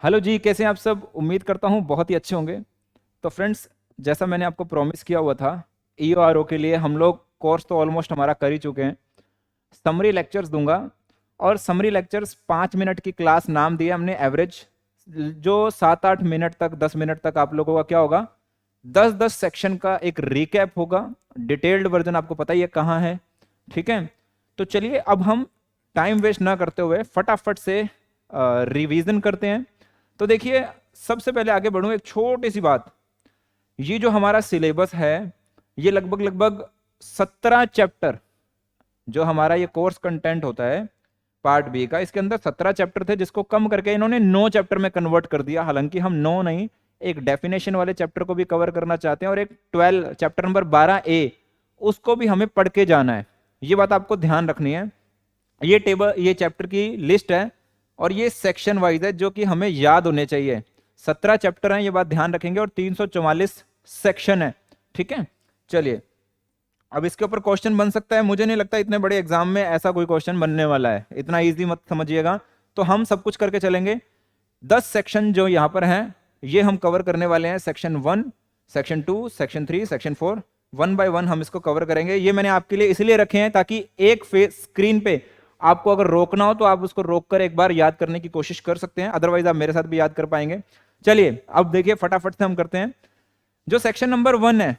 Hello जी, कैसे हैं आप सब। उम्मीद करता हूँ बहुत ही अच्छे होंगे। तो फ्रेंड्स, जैसा मैंने आपको प्रॉमिस किया हुआ था, ईओआरओ के लिए हम लोग कोर्स तो ऑलमोस्ट हमारा कर ही चुके हैं। समरी लेक्चर्स दूंगा और समरी लेक्चर्स 5 मिनट की क्लास नाम दिया हमने एवरेज। जो 7-8 मिनट तक 10 मिनट तक आप लोगों का क्या होगा, 10-10 सेक्शन का एक रिकैप होगा। डिटेल्ड वर्जन आपको पता ही है कहाँ है। ठीक है, तो चलिए अब हम टाइम वेस्ट ना करते हुए फटाफट से रिवीजन करते हैं। तो देखिए, सबसे पहले आगे बढ़ूं एक छोटी सी बात। ये जो हमारा सिलेबस है, ये लगभग लगभग 17 चैप्टर, जो हमारा ये कोर्स कंटेंट होता है पार्ट बी का, इसके अंदर 17 चैप्टर थे, जिसको कम करके इन्होंने 9 चैप्टर में कन्वर्ट कर दिया। हालांकि हम 9 नहीं, एक डेफिनेशन वाले चैप्टर को भी कवर करना चाहते हैं और एक 12 चैप्टर नंबर 12A उसको भी हमें पढ़ के जाना है। ये बात आपको ध्यान रखनी है। ये टेबल, ये चैप्टर की लिस्ट है और ये सेक्शन वाइज है, जो कि हमें याद होने चाहिए। 17 चैप्टर हैं, ये बात ध्यान रखेंगे, और 344 सेक्शन है। ठीक है, चलिए अब इसके ऊपर क्वेश्चन बन सकता है। मुझे नहीं लगता इतने बड़े एग्जाम में ऐसा कोई क्वेश्चन बनने वाला है, इतना इजी मत समझिएगा। तो हम सब कुछ करके चलेंगे। 10 सेक्शन जो यहाँ पर हैं, ये हम कवर करने वाले हैं। Section 1, section 2, section 3, section 4, 1 by 1 हम इसको कवर करेंगे। ये मैंने आपके लिए इसलिए रखे हैं ताकि एक फेस स्क्रीन पे आपको अगर रोकना हो तो आप उसको रोक कर एक बार याद करने की कोशिश कर सकते हैं, अदरवाइज आप मेरे साथ भी याद कर पाएंगे। चलिए अब देखिए फटाफट से हम करते हैं। जो सेक्शन नंबर 1 है,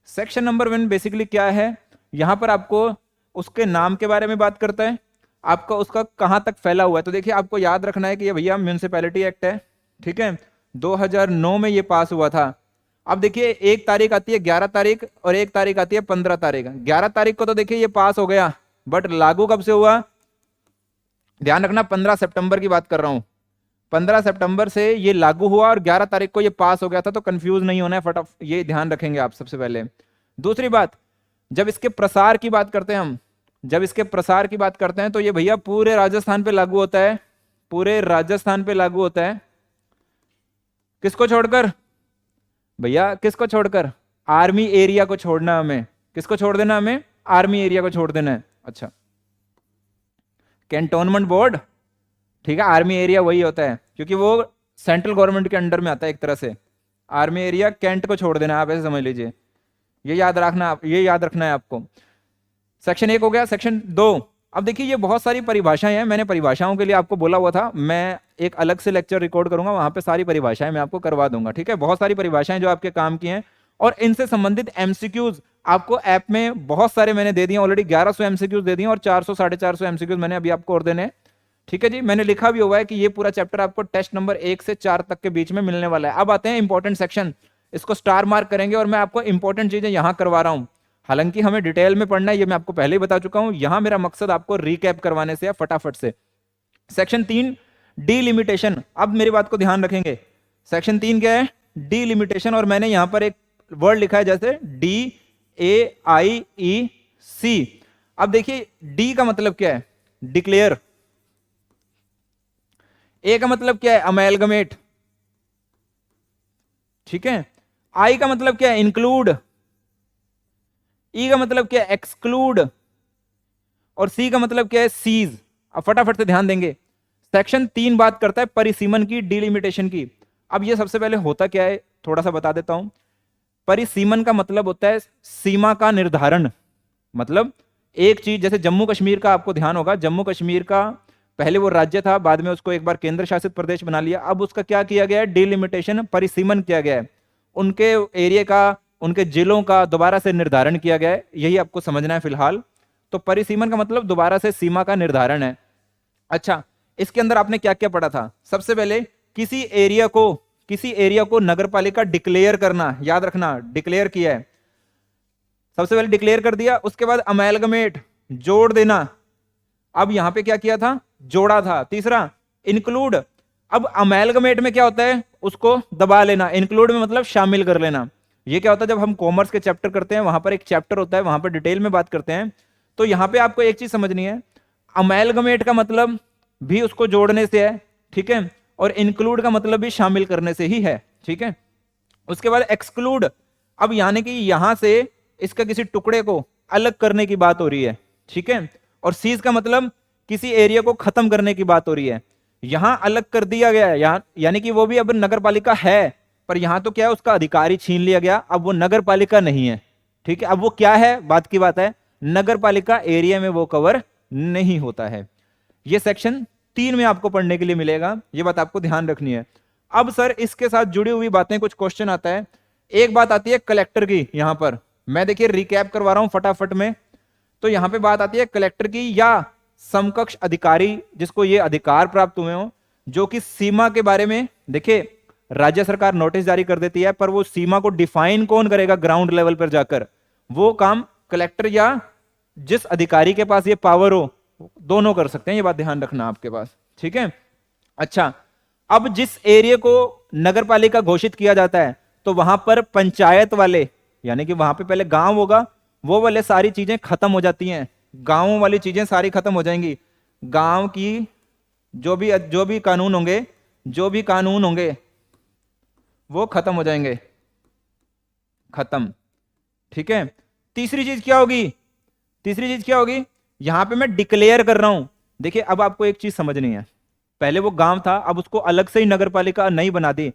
सेक्शन नंबर 1 बेसिकली क्या है, यहां पर आपको उसके नाम के बारे में बात करता है, आपका उसका कहां तक फैला हुआ है। तो देखिए, आपको याद रखना है कि ये भैया म्यूनिसिपैलिटी एक्ट है। ठीक है, 2009 में ये पास हुआ था। अब देखिए, एक तारीख आती है 11 तारीख और एक तारीख आती है 15 तारीख। 11 तारीख को तो देखिए ये पास हो गया, बट लागू कब से हुआ, ध्यान रखना 15 सितंबर की बात कर रहा हूं। 15 सितंबर से ये लागू हुआ और 11 तारीख को ये पास हो गया था। तो कंफ्यूज नहीं होना है, फटाफट ये ध्यान रखेंगे आप सबसे पहले। दूसरी बात, जब इसके प्रसार की बात करते हैं हम, जब इसके प्रसार की बात करते हैं तो ये भैया पूरे राजस्थान पे लागू होता है। पूरे राजस्थान पे लागू होता है। किसको छोड़कर भैया, किसको छोड़कर, आर्मी एरिया को छोड़ना हमें। किसको छोड़ देना हमें, आर्मी एरिया को छोड़ देना है। अच्छा, कैंटोनमेंट बोर्ड, ठीक है, आर्मी एरिया वही होता है क्योंकि वो सेंट्रल गवर्नमेंट के अंडर में आता है एक तरह से। आर्मी एरिया, कैंट को छोड़ देना है, आप ऐसे समझ लीजिए। ये याद रखना, ये याद रखना है आपको। सेक्शन 1 हो गया। सेक्शन 2, अब देखिए ये बहुत सारी परिभाषाएं हैं। मैंने परिभाषाओं के लिए आपको बोला हुआ था, मैं एक अलग से लेक्चर रिकॉर्ड करूंगा, वहां पे सारी परिभाषाएं मैं आपको करवा दूंगा। ठीक है, बहुत सारी परिभाषाएं जो आपके काम की हैं, और इनसे संबंधित एमसीक्यूज आपको ऐप में बहुत सारे मैंने दे दिए ऑलरेडी। 1100 एमसीक्यूज दे दिए और 400 450 एमसीक्यूज मैंने अभी आपको और देने हैं। ठीक है जी, मैंने लिखा भी हुआ है कि ये पूरा चैप्टर आपको टेस्ट नंबर 1 से 4 तक के बीच में मिलने वाला है। अब आते हैं इंपॉर्टेंट सेक्शन, इसको स्टार मार्क करेंगे और मैं आपको इंपॉर्टेंट चीजें यहां करवा रहा हूं। हालांकि हमें डिटेल में पढ़ना है, ये मैं आपको पहले ही बता चुका हूं। यहां मेरा मकसद आपको रिकैप करवाने से है फटाफट से। Section 3, delimitation. अब मेरी बात को ध्यान रखेंगे। सेक्शन 3 क्या है, डीलिमिटेशन, और मैंने यहां पर एक वर्ड लिखा है जैसे DAIEC। अब देखिए, डी का मतलब क्या है, डिक्लेयर। ए का मतलब क्या है, अमेलगमेट। ठीक है, आई का मतलब क्या है, इंक्लूड। ई का मतलब क्या है, एक्सक्लूड। और सी का मतलब क्या है, सीज। अब फटाफट से ध्यान देंगे। सेक्शन 3 बात करता है परिसीमन की, डिलिमिटेशन की। अब ये सबसे पहले होता क्या है, थोड़ा सा बता देता हूं। परिसीमन का मतलब होता है सीमा का निर्धारण। मतलब एक चीज, जैसे जम्मू कश्मीर का आपको ध्यान होगा, जम्मू कश्मीर का पहले वो राज्य था, बाद में उसको एक बार केंद्र शासित प्रदेश बना लिया। अब उसका क्या किया गया है, डिलिमिटेशन, परिसीमन किया गया है। उनके एरिया का, उनके जिलों का दोबारा से निर्धारण किया गया है। यही आपको समझना है फिलहाल। तो परिसीमन का मतलब दोबारा से सीमा का निर्धारण है। अच्छा, इसके अंदर आपने क्या क्या पढ़ा था, सबसे पहले किसी एरिया को नगरपालिका डिक्लेयर करना। याद रखना, डिक्लेयर किया है, सबसे पहले डिक्लेयर कर दिया। उसके बाद अमेलगमेट, जोड़ देना। अब यहां पे क्या किया था, जोड़ा था। तीसरा, इंक्लूड। अब अमेलगमेट में क्या होता है, उसको दबा लेना। इंक्लूड में मतलब शामिल कर लेना। ये क्या होता है, जब हम कॉमर्स के चैप्टर करते हैं, वहां पर एक चैप्टर होता है, वहां पर डिटेल में बात करते हैं। तो यहां पे आपको एक चीज समझनी है, अमेलगमेट का मतलब भी उसको जोड़ने से है। ठीक है, और इंक्लूड का मतलब भी शामिल करने से ही है। ठीक है, उसके बाद एक्सक्लूड। अब यानी कि यहां से इसका किसी टुकड़े को अलग करने की बात हो रही है। ठीक है, और सीज का मतलब किसी एरिया को खत्म करने की बात हो रही है। यहां अलग कर दिया गया है, यहाँ यानी कि वो भी अब नगर पालिका है, पर यहां तो क्या है, उसका अधिकार ही छीन लिया गया, अब वो नगर पालिका नहीं है। ठीक है, अब वो क्या है, बात की बात है, नगर पालिका एरिया में वो कवर नहीं होता है। ये सेक्शन 3 में आपको पढ़ने के लिए मिलेगा, ये बात आपको ध्यान रखनी है। अब सर इसके साथ जुड़ी हुई बातें, कुछ क्वेश्चन आता है। एक बात आती है कलेक्टर की, यहां पर मैं देखिए रिकैप करवा रहा हूं फटाफट में। तो यहां पे बात आती है कलेक्टर की या समकक्ष अधिकारी जिसको ये अधिकार प्राप्त हुए हो, जो कि सीमा के बारे में, देखिए राज्य सरकार नोटिस जारी कर देती है, पर वो सीमा को डिफाइन कौन करेगा ग्राउंड लेवल पर जाकर, वो काम कलेक्टर या जिस अधिकारी के पास ये पावर हो, दोनों कर सकते हैं, ये बात ध्यान रखना आपके पास। ठीक है, अच्छा, अब जिस एरिया को नगर पालिका घोषित किया जाता है, तो वहां पर पंचायत वाले, यानी कि वहां पे पहले गांव होगा, वो वाले सारी चीजें खत्म हो जाती हैं, गांवों वाली चीजें सारी खत्म हो जाएंगी। गांव की जो भी कानून होंगे, जो भी कानून होंगे वो खत्म हो जाएंगे, खत्म। ठीक है, तीसरी चीज क्या होगी, तीसरी चीज क्या होगी, यहां पे मैं डिक्लेयर कर रहा हूं। देखिए अब आपको एक चीज समझनी है, पहले वो गांव था, अब उसको अलग से ही नगर पालिका नहीं बना दी,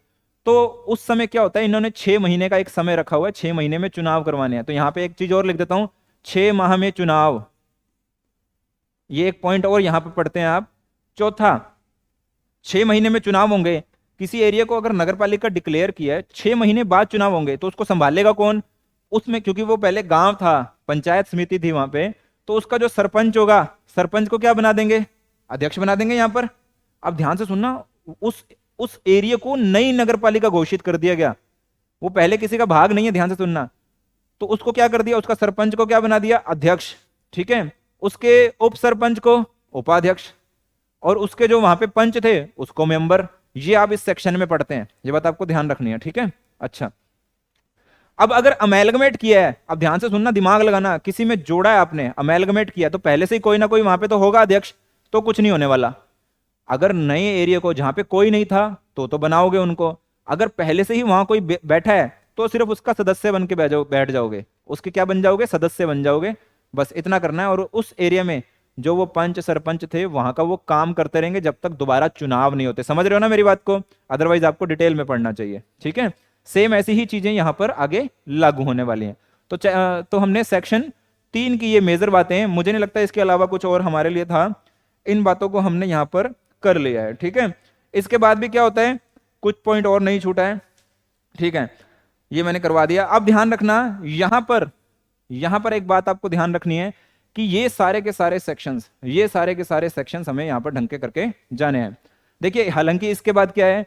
तो उस समय क्या होता है, इन्होंने 6 महीने का एक समय रखा हुआ है, 6 महीने में चुनाव करवाने हैं। तो यहां पे एक चीज और लिख देता हूं, 6 माह में चुनाव, ये एक पॉइंट और यहां पे पढ़ते हैं आप। चौथा, 6 महीने में चुनाव होंगे, किसी एरिया को अगर नगर पालिका डिक्लेयर किया है, 6 महीने बाद चुनाव होंगे, तो उसको संभालेगा कौन, उसमें क्योंकि वो पहले गांव था, पंचायत समिति थी वहां पे, तो उसका जो सरपंच होगा, सरपंच को क्या बना देंगे, अध्यक्ष बना देंगे यहां पर। अब ध्यान से सुनना, उस एरिया को नई नगर पालिका घोषित कर दिया गया, वो पहले किसी का भाग नहीं है, ध्यान से सुनना। तो उसको क्या कर दिया, उसका सरपंच को क्या बना दिया, अध्यक्ष। ठीक है, उसके उप सरपंच को उपाध्यक्ष, और उसके जो वहां पे पंच थे उसको मेंबर। ये आप इस सेक्शन में पढ़ते हैं, ये बात आपको ध्यान रखनी है। ठीक है, अच्छा, अब अगर अमेलगमेट किया है, अब ध्यान से सुनना, दिमाग लगाना, किसी में जोड़ा है आपने, अमेलगमेट किया, तो पहले से ही कोई ना कोई वहां पे तो होगा अध्यक्ष, तो कुछ नहीं होने वाला। अगर नए एरिया को जहां पे कोई नहीं था तो बनाओगे उनको, अगर पहले से ही वहां कोई बैठा है तो सिर्फ उसका सदस्य बन के बैठ जाओगे, उसके क्या बन जाओगे, सदस्य बन जाओगे, बस इतना करना है। और उस एरिया में जो वो पंच सरपंच थे वहां का वो काम करते रहेंगे जब तक दोबारा चुनाव नहीं होते। समझ रहे हो ना मेरी बात को, अदरवाइज आपको डिटेल में पढ़ना चाहिए। ठीक है, सेम ऐसी ही चीजें यहां पर आगे लागू होने वाली हैं। तो हमने सेक्शन 3 की ये मेजर बातें हैं, मुझे नहीं लगता इसके अलावा कुछ और हमारे लिए था, इन बातों को हमने यहां पर कर लिया है। ठीक है, इसके बाद भी क्या होता है, कुछ पॉइंट और नहीं छूटा है। ठीक है, ये मैंने करवा दिया। अब ध्यान रखना, यहां पर एक बात आपको ध्यान रखनी है कि ये सारे के सारे सेक्शंस, ये सारे के सारे सेक्शंस हमें यहां पर ढंग के करके जाने हैं। देखिए हालांकि इसके बाद क्या है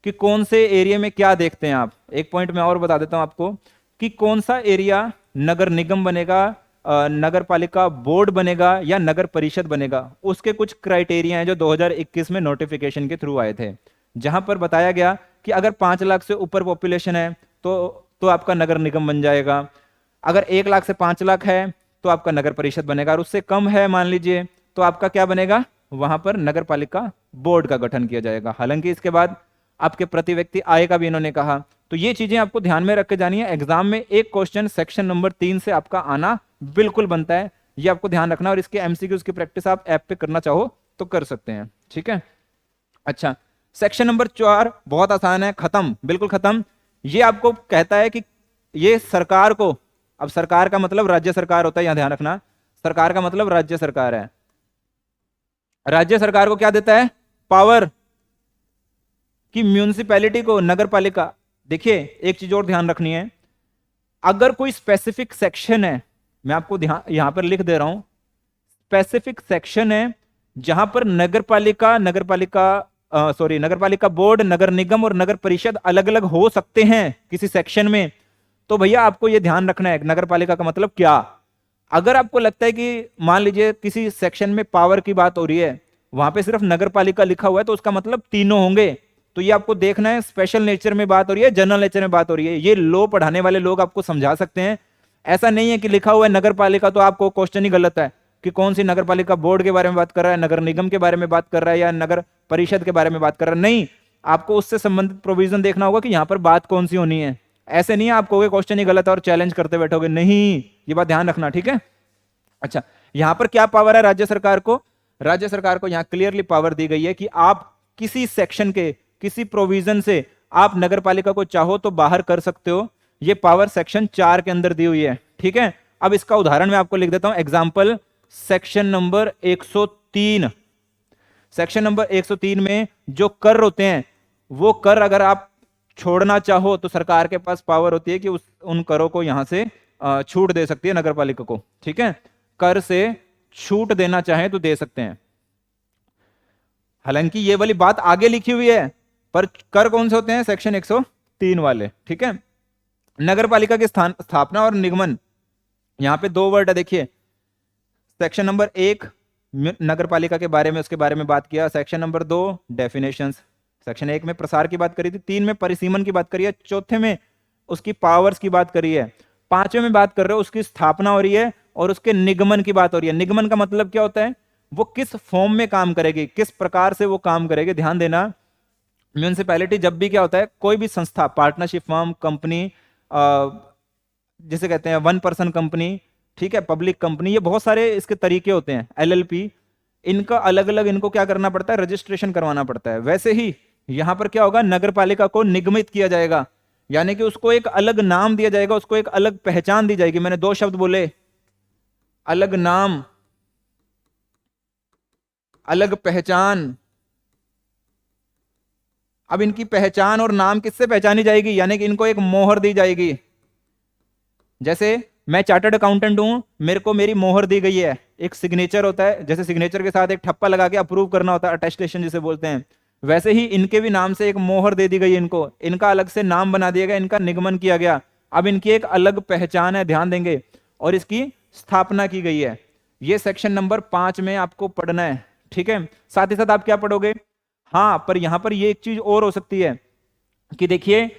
कि कौन से एरिया में क्या देखते हैं आप, एक पॉइंट में और बता देता हूं आपको कि कौन सा एरिया नगर निगम बनेगा, नगर पालिका बोर्ड बनेगा या नगर परिषद बनेगा। उसके कुछ क्राइटेरिया हैं जो 2021 में नोटिफिकेशन के थ्रू आए थे, जहां पर बताया गया कि अगर 5 लाख से ऊपर पॉपुलेशन है तो आपका नगर निगम बन जाएगा, अगर 1 लाख से 5 लाख है तो आपका नगर परिषद बनेगा, और उससे कम है मान लीजिए तो आपका क्या बनेगा, वहां पर नगर पालिका बोर्ड का गठन किया जाएगा। हालांकि इसके बाद आपके प्रति व्यक्ति आय का भी इन्होंने कहा। तो ये चीजें आपको ध्यान में रख के जानी है, एग्जाम में एक क्वेश्चन सेक्शन नंबर 3 से आपका आना बिल्कुल बनता है, ये आपको ध्यान रखना। और इसके एमसीक्यूज की प्रैक्टिस आप ऐप पे करना चाहो तो कर सकते हैं। ठीक है, अच्छा, सेक्शन नंबर 4 बहुत आसान है, खत्म, बिल्कुल खत्म। ये आपको कहता है कि ये सरकार को, अब सरकार का मतलब राज्य सरकार होता है, यहां ध्यान रखना, सरकार का मतलब राज्य सरकार है। राज्य सरकार को क्या देता है, पावर कि म्यूनिसिपैलिटी को, नगर पालिका। देखिए एक चीज और ध्यान रखनी है, अगर कोई स्पेसिफिक सेक्शन है, मैं आपको यहां पर लिख दे रहा हूं, स्पेसिफिक सेक्शन है जहां पर नगर पालिका बोर्ड, नगर निगम और नगर परिषद अलग अलग हो सकते हैं किसी सेक्शन में, तो भैया आपको यह ध्यान रखना है नगर पालिका का मतलब क्या। अगर आपको लगता है कि मान लीजिए किसी सेक्शन में पावर की बात हो रही है, वहां पे सिर्फ नगर पालिका लिखा हुआ है, तो उसका मतलब तीनों होंगे। तो ये आपको देखना है स्पेशल नेचर में बात हो रही है, जनरल नेचर में बात हो रही है। ये लो पढ़ाने वाले लोग आपको समझा सकते हैं, ऐसा नहीं है कि लिखा हुआ है नगर पालिका तो आपको क्वेश्चन ही गलत है कि कौन सी नगर पालिका बोर्ड के बारे में बात कर रहा है, नगर निगम के बारे में बात कर रहा है या नगर परिषद के बारे में बात कर रहा है। नहीं, आपको उससे संबंधित प्रोविजन देखना होगा कि यहां पर बात कौन सी होनी है। ऐसे नहीं है आप कहोगे क्वेश्चन ही गलत है और चैलेंज करते बैठोगे, नहीं, ये बात ध्यान रखना। ठीक है, अच्छा, यहां पर क्या पावर है राज्य सरकार को, राज्य सरकार को यहां क्लियरली पावर दी गई है कि आप किसी सेक्शन के किसी प्रोविजन से आप नगर पालिका को चाहो तो बाहर कर सकते हो। ये पावर सेक्शन 4 के अंदर दी हुई है, ठीक है। अब इसका उदाहरण मैं आपको लिख देता हूं, example section number 103। Section number 103 में जो कर होते हैं, वो कर अगर आप छोड़ना चाहो तो सरकार के पास पावर होती है कि उन करों को यहां से छूट दे सकती है नगर पालिका को, ठीक है। कर से छूट देना चाहे तो दे सकते हैं। हालांकि ये वाली बात आगे लिखी हुई है, पर कर कौन से होते हैं? सेक्शन 103 वाले, ठीक है। नगर पालिका की स्थापना और निगमन, यहां पे दो वर्ड है, देखिए। सेक्शन नंबर 1 नगर पालिका के बारे में, उसके बारे में बात किया। Section number 2 definitions. सेक्शन 1 में प्रसार की बात करी थी, 3 में परिसीमन की बात करी है, चौथे में उसकी पावर्स की बात करी है, पांचवें में बात कर रहे हो उसकी स्थापना हो रही है और उसके निगमन की बात हो रही है। निगमन का मतलब क्या होता है? वो किस फॉर्म में काम करेगी, किस प्रकार से वो काम करेगी। ध्यान देना, म्यूनिसिपैलिटी जब भी क्या होता है, कोई भी संस्था, पार्टनरशिप फर्म, कंपनी, जिसे कहते हैं 1 पर्सन कंपनी, ठीक है, पब्लिक कंपनी, ये बहुत सारे इसके तरीके होते हैं। एलएलपी, इनका अलग अलग इनको क्या करना पड़ता है? रजिस्ट्रेशन करवाना पड़ता है। वैसे ही यहां पर क्या होगा, नगर पालिका को निगमित किया जाएगा, यानी कि उसको एक अलग नाम दिया जाएगा, उसको एक अलग पहचान दी जाएगी। मैंने 2 शब्द बोले, अलग नाम, अलग पहचान। अब इनकी पहचान और नाम किससे पहचानी जाएगी? यानी कि इनको एक मोहर दी जाएगी। जैसे मैं चार्टर्ड अकाउंटेंट हूं, मेरे को मेरी मोहर दी गई है, एक सिग्नेचर होता है, जैसे सिग्नेचर के साथ एक ठप्पा लगा के अप्रूव करना होता है, अटेस्टेशन जिसे बोलते हैं, वैसे ही इनके भी नाम से एक मोहर दे दी गई इनको, इनका अलग से नाम बना दिया गया, इनका निगमन किया गया। अब इनकी एक अलग पहचान है, ध्यान देंगे, और इसकी स्थापना की गई है। ये सेक्शन नंबर 5 में आपको पढ़ना है, ठीक है। साथ ही साथ आप क्या पढ़ोगे? हाँ, पर यहां पर ये एक चीज और हो सकती है कि देखिए,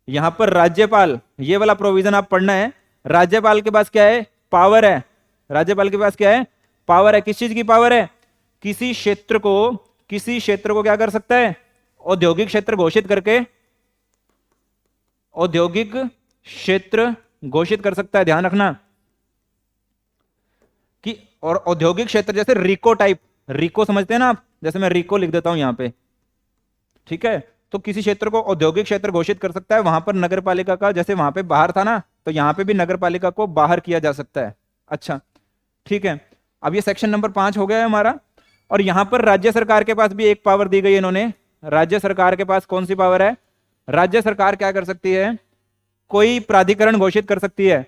यहां पर राज्यपाल, ये वाला प्रोविजन आप पढ़ना है। राज्यपाल के पास क्या है? पावर है। राज्यपाल के पास क्या है? पावर है। किस चीज की पावर है? किसी क्षेत्र को क्या कर सकता है? औद्योगिक क्षेत्र घोषित करके, औद्योगिक क्षेत्र घोषित कर सकता है। ध्यान रखना कि, और औद्योगिक क्षेत्र जैसे रिको टाइप, रिको समझते हैं ना आप, जैसे मैं रिको लिख देता हूं यहां पे, ठीक है। तो किसी क्षेत्र को औद्योगिक क्षेत्र घोषित कर सकता है। वहां पर नगर पालिका का, जैसे वहां पे बाहर था ना, तो यहां पे भी नगर पालिका को बाहर किया जा सकता है। अच्छा, ठीक है। अब ये सेक्शन नंबर 5 हो गया है हमारा। और यहां पर राज्य सरकार के पास भी एक पावर दी गई है इन्होंने। राज्य सरकार के पास कौन सी पावर है? राज्य सरकार क्या कर सकती है? कोई प्राधिकरण घोषित कर सकती है,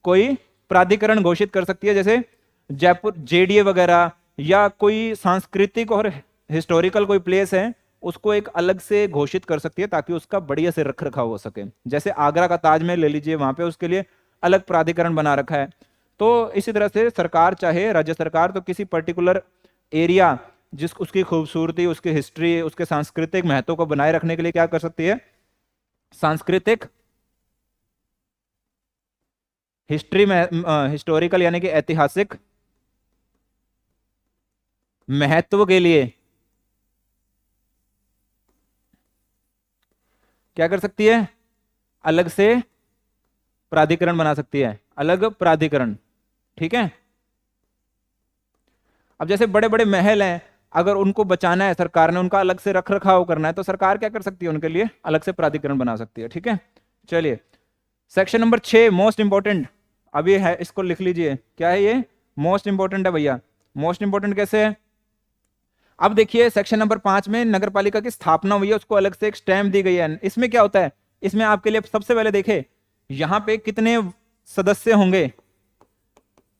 कोई प्राधिकरण घोषित कर सकती है, जैसे जयपुर जेडीए वगैरह, या कोई सांस्कृतिक और हिस्टोरिकल कोई प्लेस है, उसको एक अलग से घोषित कर सकती है ताकि उसका बढ़िया से रख रखाव हो सके। जैसे आगरा का ताजमहल ले लीजिए, वहां पे उसके लिए अलग प्राधिकरण बना रखा है। तो इसी तरह से सरकार चाहे, राज्य सरकार, तो किसी पर्टिकुलर एरिया, जिस उसकी खूबसूरती, उसकी हिस्ट्री, उसके सांस्कृतिक महत्व को बनाए रखने के लिए क्या कर सकती है? सांस्कृतिक, हिस्ट्री में, हिस्टोरिकल यानी कि ऐतिहासिक महत्व के लिए क्या कर सकती है? अलग से प्राधिकरण बना सकती है, अलग प्राधिकरण, ठीक है। अब जैसे बड़े बड़े महल हैं, अगर उनको बचाना है सरकार ने, उनका अलग से रख रखाव करना है, तो सरकार क्या कर सकती है? उनके लिए अलग से प्राधिकरण बना सकती है, ठीक है। चलिए, सेक्शन नंबर 6 मोस्ट इंपॉर्टेंट, अभी है, इसको लिख लीजिए। क्या है ये? मोस्ट इंपॉर्टेंट है भैया। मोस्ट इंपॉर्टेंट कैसे है? अब देखिए, सेक्शन नंबर 5 में नगर पालिका की स्थापना हुई है, उसको अलग से एक स्टैम्प दी गई है। इसमें क्या होता है? इसमें आपके लिए सबसे पहले देखे, यहां पे कितने सदस्य होंगे,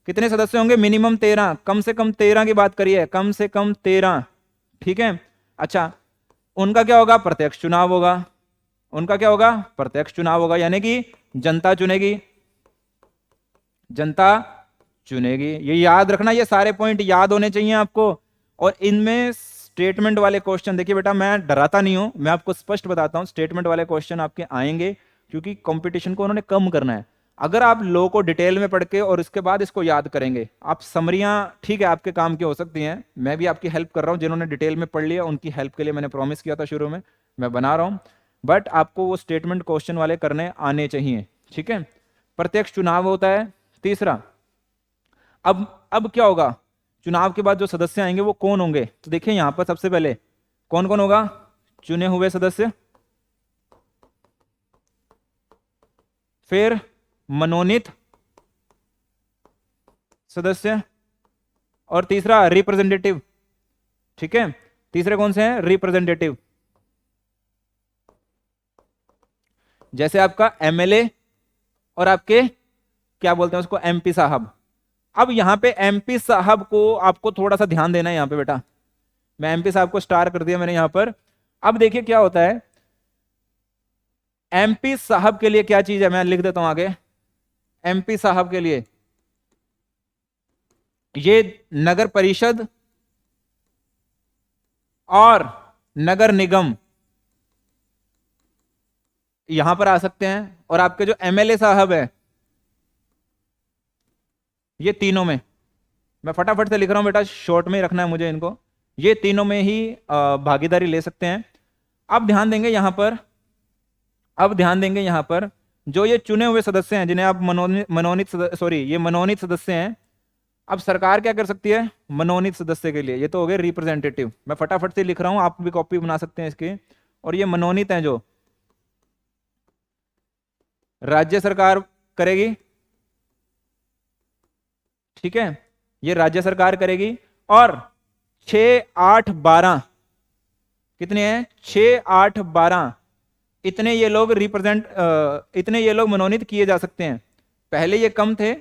कितने सदस्य होंगे? मिनिमम 13, कम से कम 13 की बात करिए, कम से कम 13, ठीक है। अच्छा, उनका क्या होगा? प्रत्यक्ष चुनाव होगा। उनका क्या होगा? प्रत्यक्ष चुनाव होगा, यानी कि जनता चुनेगी, जनता चुनेगी। ये याद रखना, ये सारे पॉइंट याद होने चाहिए आपको। और इनमें स्टेटमेंट वाले क्वेश्चन, देखिए बेटा, मैं डराता नहीं हूं, मैं आपको स्पष्ट बताता हूं, स्टेटमेंट वाले क्वेश्चन आपके आएंगे, क्योंकि कंपटीशन को उन्होंने कम करना है। अगर आप लॉ को डिटेल में पढ़ के और इसके बाद इसको याद करेंगे, आप समरियां, ठीक है, आपके काम की हो सकती हैं, मैं भी आपकी हेल्प कर रहा हूं, जिन्होंने डिटेल में पढ़ लिया उनकी हेल्प के लिए मैंने प्रॉमिस किया था शुरू में, मैं बना रहा हूं, बट आपको वो स्टेटमेंट क्वेश्चन वाले करने आने चाहिए, ठीक है। प्रत्यक्ष चुनाव होता है। तीसरा, अब क्या होगा? चुनाव के बाद जो सदस्य आएंगे वो कौन होंगे? तो देखिए, यहां पर सबसे पहले कौन कौन होगा? चुने हुए सदस्य, फिर मनोनीत सदस्य, और तीसरा रिप्रेजेंटेटिव। ठीक है, तीसरे कौन से हैं? रिप्रेजेंटेटिव। जैसे आपका एमएलए और आपके क्या बोलते हैं उसको, एमपी साहब। अब यहां पे एमपी साहब को आपको थोड़ा सा ध्यान देना है यहां पे बेटा। मैं एमपी साहब को स्टार कर दिया मैंने यहां पर। अब देखिए क्या होता है, एमपी साहब के लिए क्या चीज है, मैं लिख देता हूं आगे। एमपी साहब के लिए ये नगर परिषद और नगर निगम यहां पर आ सकते हैं, और आपके जो एमएलए साहब है ये तीनों में, मैं फटाफट से लिख रहा हूं बेटा, शॉर्ट में ही रखना है मुझे इनको, ये तीनों में ही भागीदारी ले सकते हैं। अब ध्यान देंगे यहां पर, अब ध्यान देंगे यहां पर, जो ये चुने हुए सदस्य हैं जिन्हें आप मनोनीत सॉरी ये मनोनीत सदस्य हैं। अब सरकार क्या कर सकती है मनोनीत सदस्य के लिए? ये तो हो गए रिप्रेजेंटेटिव, मैं फटाफट से लिख रहा हूं, आप भी कॉपी बना सकते हैं इसके। और ये मनोनीत हैं जो राज्य सरकार करेगी, ठीक है, ये राज्य सरकार करेगी। और 6, 8, 12 कितने हैं? 6, 8, 12 इतने ये लोग इतने ये लोग मनोनीत किए जा सकते हैं। पहले ये कम थे,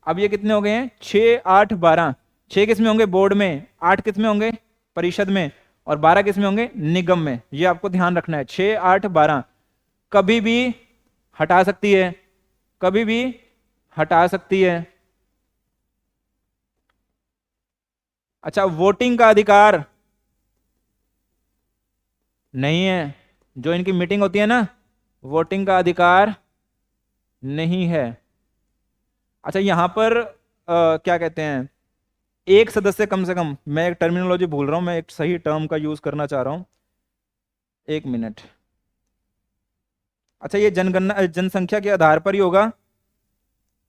अब ये कितने हो गए हैं? 6, 8, 12। 6 किस में होंगे? बोर्ड में। 8 किस में होंगे? परिषद में। और 12 किस में होंगे? निगम में। ये आपको ध्यान रखना है, 6, 8, 12 कभी भी हटा सकती है, कभी भी हटा सकती है। अच्छा, वोटिंग का अधिकार नहीं है, जो इनकी मीटिंग होती है ना, वोटिंग का अधिकार नहीं है। अच्छा, यहां पर क्या कहते हैं, एक सदस्य कम से कम, मैं एक टर्मिनोलॉजी भूल रहा हूं, मैं एक सही टर्म का यूज करना चाह रहा हूं, एक मिनट। अच्छा, ये जनगणना जनसंख्या के आधार पर ही होगा,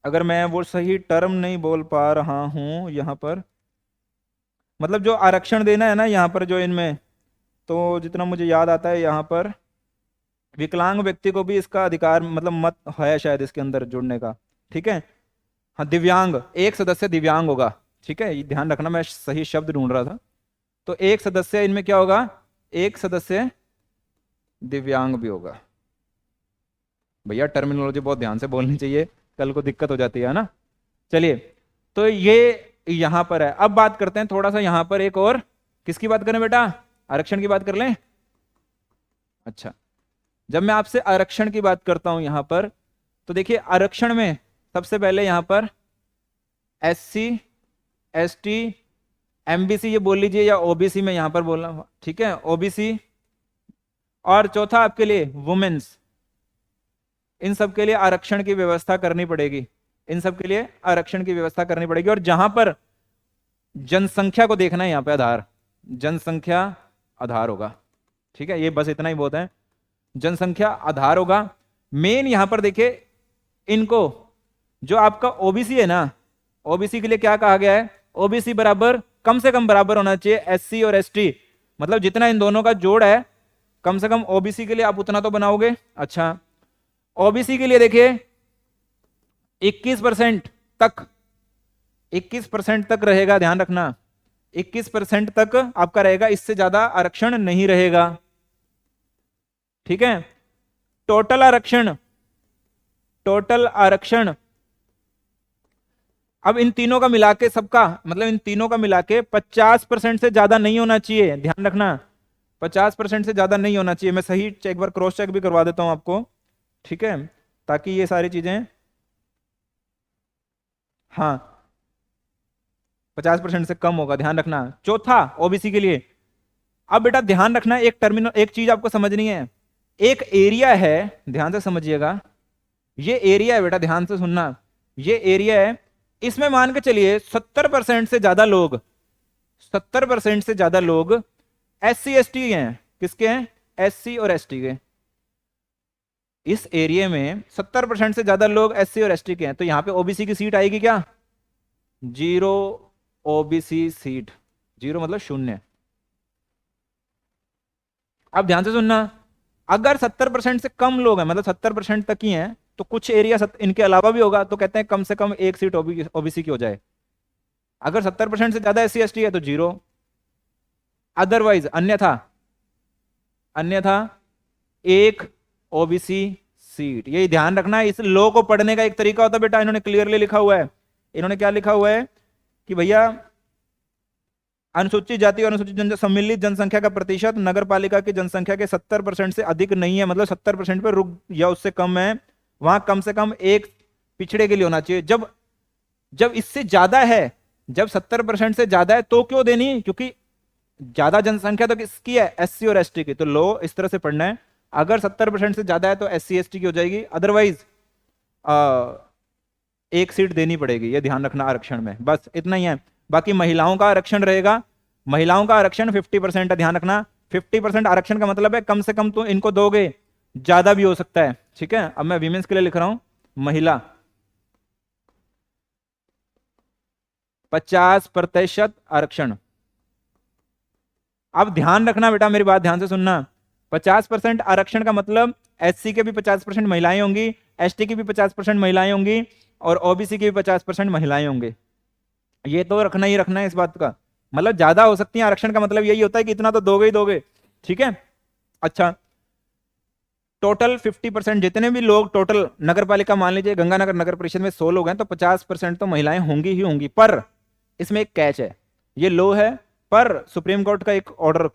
अगर मैं वो सही टर्म नहीं बोल पा रहा हूं यहां पर, मतलब जो आरक्षण देना है ना यहाँ पर, जो इनमें, तो जितना मुझे याद आता है यहाँ पर विकलांग व्यक्ति को भी इसका अधिकार, मतलब मत है शायद इसके अंदर जुड़ने का। ठीक है, हाँ, दिव्यांग, एक सदस्य दिव्यांग होगा। ठीक है, ये ध्यान रखना, मैं सही शब्द ढूंढ रहा था। तो एक सदस्य इनमें क्या होगा? एक सदस्य दिव्यांग भी होगा। भैया टर्मिनोलॉजी बहुत ध्यान से बोलनी चाहिए, कल को दिक्कत हो जाती है ना। चलिए, तो ये यहां पर है। अब बात करते हैं थोड़ा सा यहां पर एक और, किसकी बात करें बेटा? आरक्षण की बात कर लें। अच्छा, जब मैं आपसे आरक्षण की बात करता हूं यहां पर, तो देखिए आरक्षण में सबसे पहले यहां पर SC, ST, MBC ये बोल लीजिए, या OBC में यहां पर बोलना, ठीक है, OBC। और चौथा आपके लिए वुमेन्स, इन सब के लिए आरक्षण की व्यवस्था करनी पड़ेगी, इन सब के लिए आरक्षण की व्यवस्था करनी पड़ेगी। और जहां पर जनसंख्या को देखना है, यहां पे आधार, जनसंख्या आधार होगा। ठीक है, ये बस इतना ही बहुत है, जनसंख्या आधार होगा। मेन यहां पर देखिए, इनको जो आपका ओबीसी है ना, ओबीसी के लिए क्या कहा गया है? ओबीसी बराबर, कम से कम बराबर होना चाहिए SC और ST, मतलब जितना इन दोनों का जोड़ है, कम से कम ओबीसी के लिए आप उतना तो बनाओगे। अच्छा, ओबीसी के लिए देखिए 21% तक, 21% तक रहेगा, ध्यान रखना, 21% तक आपका रहेगा, इससे ज्यादा आरक्षण नहीं रहेगा। ठीक है, टोटल आरक्षण, टोटल आरक्षण, अब इन तीनों का मिला के, सबका मतलब इन तीनों का मिला के 50% से ज्यादा नहीं होना चाहिए, ध्यान रखना, 50% से ज्यादा नहीं होना चाहिए। मैं सही एक बार क्रॉस चेक भी करवा देता हूं आपको, ठीक है, ताकि ये सारी चीजें, हाँ, 50% से कम होगा, ध्यान रखना। चौथा ओबीसी के लिए, अब बेटा ध्यान रखना, एक टर्मिनल, एक चीज आपको समझनी है, एक एरिया है, ध्यान से समझिएगा, ये एरिया है बेटा, ध्यान से सुनना, ये एरिया है, इसमें मान के चलिए 70% से ज्यादा लोग, 70% से ज्यादा लोग SC ST हैं। किसके हैं? SC और ST के। इस एरिया में 70% से ज्यादा लोग SC और ST के हैं, तो यहां पे OBC की सीट आएगी क्या? 0 OBC सीट, 0 मतलब शून्य। अब ध्यान से सुनना, अगर 70% से कम लोग हैं, मतलब 70% तक ही हैं, तो कुछ एरिया इनके अलावा भी होगा, तो कहते हैं कम से कम एक सीट ओबीसी की हो जाए। अगर 70% से ज्यादा एससी एसटी है तो 0, अदरवाइज अन्यथा, अन्यथा एक ओबीसी सीट। ये ध्यान रखना, इस लॉ को पढ़ने का एक तरीका होता है बेटा, इन्होंने क्लियरली लिखा हुआ है। इन्होंने क्या लिखा हुआ है कि भैया अनुसूचित जाति और अनुसूचित सम्मिलित जनसंख्या का प्रतिशत नगर पालिका की जनसंख्या के 70% से अधिक नहीं है, मतलब 70% पे रुक या उससे कम है, वहां कम से कम एक पिछड़े के लिए होना चाहिए। जब जब इससे ज्यादा है, जब 70% से ज्यादा है तो क्यों देनी, क्योंकि ज्यादा जनसंख्या तो किसकी है, एससी और एसटी की। तो लो इस तरह से पढ़ना है, अगर 70% से ज्यादा है तो एससी एसटी की हो जाएगी, अदरवाइज एक सीट देनी पड़ेगी, ये ध्यान रखना आरक्षण में। बस इतना ही है। बाकी महिलाओं का आरक्षण रहेगा, महिलाओं का आरक्षण 50% है, ध्यान रखना। 50% आरक्षण का मतलब है कम से कम तो इनको दोगे, ज्यादा भी हो सकता है, ठीक है। अब मैं वीमेंस के लिए लिख रहा हूं, महिला 50% आरक्षण। अब ध्यान रखना बेटा, मेरी बात ध्यान से सुनना, 50% आरक्षण का मतलब एससी के भी 50% महिलाएं होंगी, एसटी की भी 50% महिलाएं होंगी, और ओबीसी की भी 50% महिलाएं होंगे। ये तो रखना ही रखना है इस बात का, मतलब ज्यादा हो सकती है आरक्षण का मतलब यही होता है कि इतना तो दोगे ही दोगे, ठीक है। अच्छा, टोटल 50%, जितने भी लोग टोटल नगर पालिका, मान लीजिए गंगानगर नगर परिषद में 100 लोग हैं, तो 50% तो महिलाएं होंगी ही होंगी। पर इसमें एक कैच है, ये लो है, पर सुप्रीम कोर्ट का एक ऑर्डर,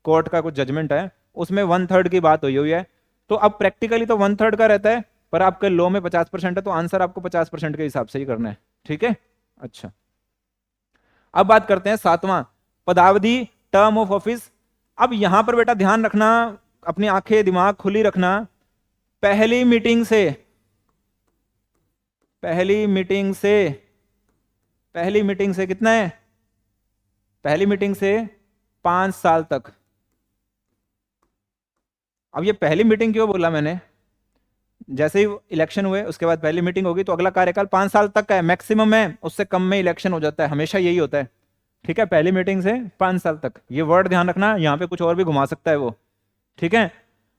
कोर्ट का कुछ जजमेंट है, उसमें 1/3 की बात हुई हुई है। तो अब प्रैक्टिकली तो 1/3 का रहता है, पर आपके लो में 50% है, तो आंसर आपको 50% के हिसाब से ही करना है, ठीक है। अच्छा, अब बात करते हैं 7वां, पदावधि, टर्म ऑफ ऑफिस। अब यहां पर बेटा ध्यान रखना, अपनी आंखें दिमाग खुली रखना, पहली मीटिंग से, पहली मीटिंग से, पहली मीटिंग से कितना है, पहली मीटिंग से 5 साल तक। अब ये पहली मीटिंग क्यों बोला मैंने, जैसे ही इलेक्शन हुए उसके बाद पहली मीटिंग होगी, तो अगला कार्यकाल 5 साल तक का है, मैक्सिमम है, उससे कम में इलेक्शन हो जाता है, हमेशा यही होता है, ठीक है। पहली मीटिंग से 5 साल तक, ये वर्ड ध्यान रखना, यहां पे कुछ और भी घुमा सकता है वो, ठीक है।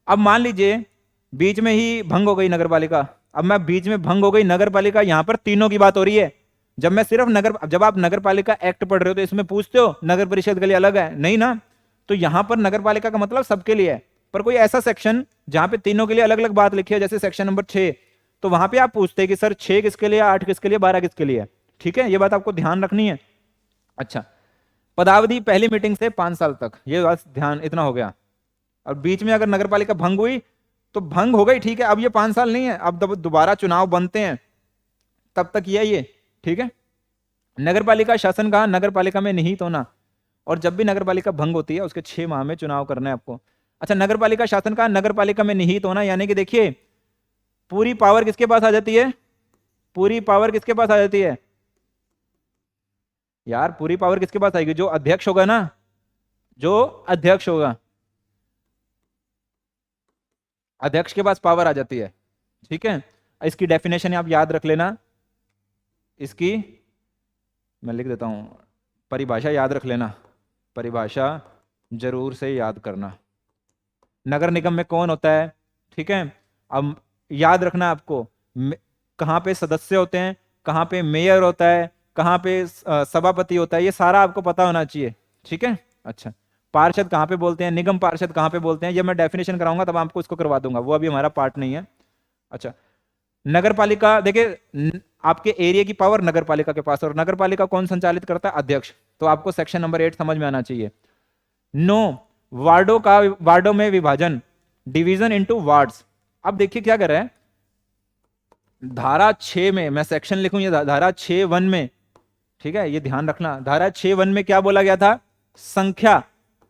अब मान लीजिए बीच में ही भंग हो गई नगर पालिका, अब मैं बीच में भंग हो गई नगर पालिका, यहां पर तीनों की बात हो रही है। जब मैं सिर्फ नगर, जब आप नगर पालिका एक्ट पढ़ रहे हो तो इसमें पूछते हो नगर परिषद के लिए अलग है, नहीं ना। तो यहां पर नगर पालिका का मतलब सबके लिए है, पर कोई ऐसा सेक्शन जहां पे तीनों के लिए अलग अलग बात लिखी है, जैसे सेक्शन नंबर 6, तो वहां पे आप पूछते हैं कि सर 6 किसके लिए, 8 किसके लिए, 12 किसके लिए, ठीक है। ये बात आपको ध्यान रखनी है। अच्छा, पदावधि पहली मीटिंग से 5 साल तक, ये बात ध्यान, इतना हो गया। और बीच में अगर नगर पालिका भंग हुई तो भंग हो गई, ठीक है, अब ये 5 साल नहीं है, अब दोबारा चुनाव बनते हैं, तब तक ये, ठीक है। नगर पालिका शासन का नगर पालिका में निहित होना, और जब भी नगर पालिका भंग होती है उसके 6 माह में चुनाव करना है आपको। अच्छा, नगर पालिका शासन का नगर पालिका में निहित होना, यानी कि देखिए पूरी पावर किसके पास आ जाती है, पूरी पावर किसके पास आ जाती है यार, पूरी पावर किसके पास आएगी, जो अध्यक्ष होगा ना, जो अध्यक्ष होगा, अध्यक्ष के पास पावर आ जाती है, ठीक है। इसकी डेफिनेशन आप याद रख लेना, इसकी मैं लिख देता हूं, परिभाषा याद रख लेना, परिभाषा जरूर से याद करना। नगर निगम में कौन होता है, ठीक है। अब याद रखना आपको, कहां पे सदस्य होते हैं, कहां पे मेयर होता है, कहां पे सभापति होता है, ये सारा आपको पता होना चाहिए, ठीक है। अच्छा, पार्षद कहां पे बोलते हैं, निगम पार्षद कहां पे बोलते हैं, ये मैं डेफिनेशन कराऊंगा तब आपको इसको करवा दूंगा, वो अभी हमारा पार्ट नहीं है। अच्छा, नगर पालिका, देखिए आपके एरिया की पावर नगर पालिका के पास, और नगर पालिका कौन संचालित करता है, अध्यक्ष। तो आपको सेक्शन नंबर 8 समझ में आना चाहिए। नो, वार्डों का, वार्डों में विभाजन, डिवीजन इनटू वार्ड्स। अब देखिए क्या कर रहा है, धारा 6 में मैं सेक्शन लिखूं, ये धारा 6(1) में, ठीक है, ये ध्यान रखना, धारा 6(1) में क्या बोला गया था, संख्या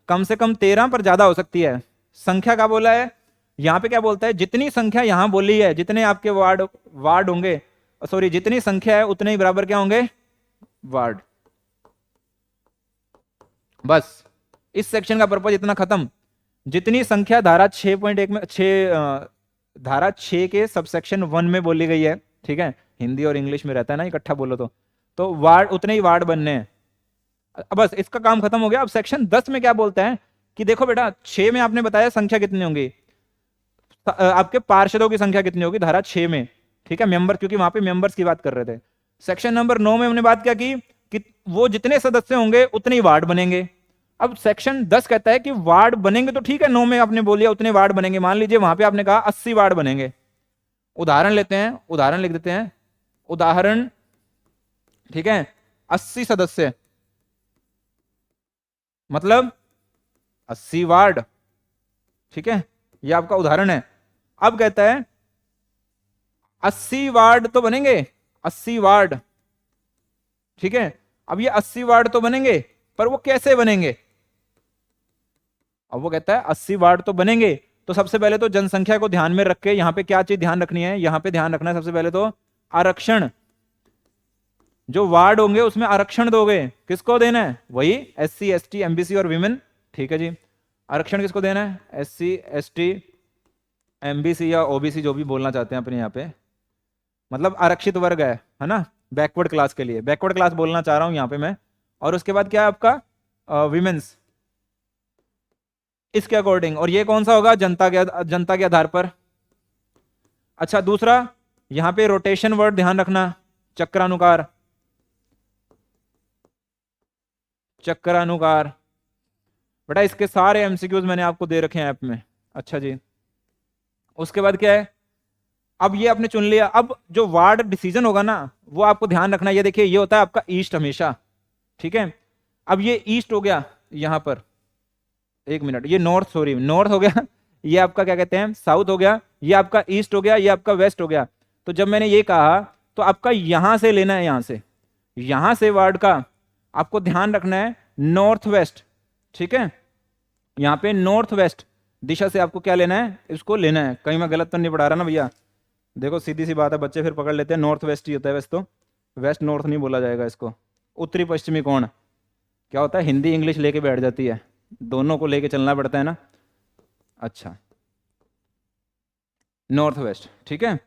कम से कम 13 पर ज्यादा हो सकती है। संख्या का बोला है, यहां पे क्या बोलता है, जितनी संख्या यहां बोली है, जितने आपके वार्ड वार्ड होंगे, सॉरी जितनी संख्या है उतने ही बराबर क्या होंगे, वार्ड। बस इस सेक्शन का पर्पज इतना खत्म। जितनी संख्या धारा 6.1 में, धारा 6 के सबसेक्शन 1 में बोली गई है, ठीक है, हिंदी और इंग्लिश में रहता है ना इकट्ठा बोलो तो वार्ड, उतने ही वार्ड बनने हैं। अब बस इसका काम खत्म हो गया। अब सेक्शन 10 में क्या बोलता है, कि देखो बेटा 6 में आपने बताया संख्या कितनी होंगी, आपके पार्षदों की संख्या कितनी होगी धारा 6 में, ठीक है, मेंबर, क्योंकि वहां पे मेंबर्स की बात कर रहे थे। सेक्शन नंबर 9 में हमने बात क्या की कि वो जितने सदस्य होंगे उतने ही वार्ड बनेंगे। अब सेक्शन 10 कहता है कि वार्ड बनेंगे, तो ठीक है 9 में आपने बोलिया उतने वार्ड बनेंगे, मान लीजिए वहां पे आपने कहा 80 वार्ड बनेंगे। उदाहरण लेते हैं, उदाहरण लिख देते हैं, उदाहरण, ठीक है, 80 सदस्य मतलब 80 वार्ड, ठीक है, ये आपका उदाहरण है। अब कहता है 80 वार्ड तो बनेंगे, 80 वार्ड, ठीक है। अब ये 80 वार्ड तो बनेंगे, पर वो कैसे बनेंगे? अब वो कहता है 80 वार्ड तो बनेंगे, तो सबसे पहले तो जनसंख्या को ध्यान में रख के यहां पे क्या चीज ध्यान रखनी है, यहां पे ध्यान रखना है सबसे पहले तो आरक्षण। जो वार्ड होंगे उसमें आरक्षण दोगे, किसको देना है? वही SC ST MBC और विमेन, ठीक है जी। आरक्षण किसको देना है? SC ST MBC या OBC, जो भी बोलना चाहते हैं अपने यहाँ पे, मतलब आरक्षित वर्ग है ना, बैकवर्ड क्लास के लिए बैकवर्ड क्लास बोलना चाह रहा हूं यहाँ पे मैं। और उसके बाद क्या है आपका विमेन्स, इसके अकॉर्डिंग। और ये कौन सा होगा? जनता के आधार पर। अच्छा, दूसरा यहां पे रोटेशन वर्ड ध्यान रखना, चक्रानुकार, चक्रानुकार। बेटा इसके सारे एमसीक्यूज मैंने आपको दे रखे हैं ऐप में। अच्छा जी, उसके बाद क्या है, अब ये आपने चुन लिया, अब जो वार्ड डिसीजन होगा ना वो आपको ध्यान रखना। ये देखिए ये होता है आपका ईस्ट हमेशा, ठीक है। अब ये ईस्ट हो गया यहां पर, एक मिनट, ये नॉर्थ, सॉरी नॉर्थ हो गया, ये आपका क्या कहते हैं साउथ हो गया, ये आपका ईस्ट हो गया, ये आपका वेस्ट हो गया। तो जब मैंने ये कहा तो आपका यहां से लेना है, यहां से वार्ड का आपको ध्यान रखना है नॉर्थ वेस्ट, ठीक है। यहां पे नॉर्थ वेस्ट दिशा से आपको क्या लेना है, इसको लेना है। कहीं मैं गलत तो नहीं पढ़ा रहा ना भैया? देखो सीधी सी बात है, बच्चे फिर पकड़ लेते हैं नॉर्थ वेस्ट ही होता है, वैसे तो वेस्ट नॉर्थ नहीं बोला जाएगा इसको। उत्तरी पश्चिमी कोण क्या होता है, हिंदी इंग्लिश लेके बैठ जाती है, दोनों को लेके चलना पड़ता है ना। अच्छा, नॉर्थ वेस्ट, ठीक है।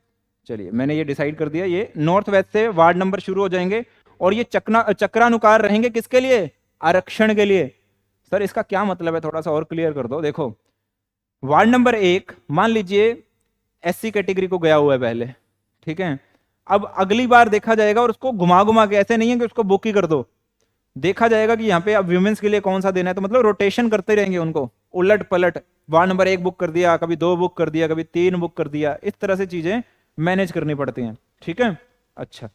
चलिए मैंने ये डिसाइड कर दिया, ये नॉर्थ वेस्ट से वार्ड नंबर शुरू हो जाएंगे, और ये चक्रानुकार रहेंगे किसके लिए? आरक्षण के लिए। सर इसका क्या मतलब है, थोड़ा सा और क्लियर कर दो। देखो वार्ड नंबर 1 मान लीजिए SC कैटेगरी को गया हुआ है पहले, ठीक है। अब अगली बार देखा जाएगा, और उसको घुमा घुमा के, ऐसे नहीं है कि उसको बुक ही कर दो, देखा जाएगा कि यहाँ पे अब वुमेन्स के लिए कौन सा देना है। तो मतलब रोटेशन करते रहेंगे उनको, उलट पलट, वार्ड नंबर 1 बुक कर दिया, कभी 2 बुक कर दिया, कभी 3 बुक कर दिया, इस तरह से चीजें मैनेज करनी पड़ती हैं, ठीक है। अच्छा,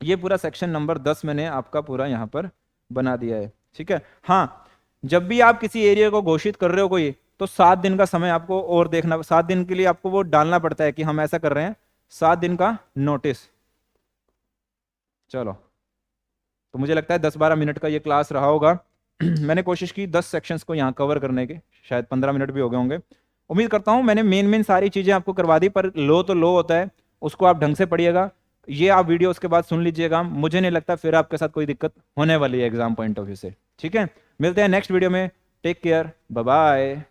ये पूरा सेक्शन नंबर 10 मैंने आपका पूरा यहाँ पर बना दिया है, ठीक है। हाँ, जब भी आप किसी एरिया को घोषित कर रहे हो कोई, तो 7 दिन का समय आपको और देखना, 7 दिन के लिए आपको वो डालना पड़ता है कि हम ऐसा कर रहे हैं, 7 दिन का नोटिस। चलो, तो मुझे लगता है 10-12 मिनट का ये क्लास रहा होगा। मैंने कोशिश की 10 सेक्शंस को यहाँ कवर करने के, शायद 15 मिनट भी हो गए होंगे। उम्मीद करता हूँ मैंने मेन सारी चीज़ें आपको करवा दी, पर लो तो लो होता है, उसको आप ढंग से पढ़िएगा। ये आप वीडियो उसके बाद सुन लीजिएगा, मुझे नहीं लगता फिर आपके साथ कोई दिक्कत होने वाली है एग्जाम पॉइंट ऑफ व्यू से, ठीक है। मिलते हैं नेक्स्ट वीडियो में, टेक केयर, बाय बाय।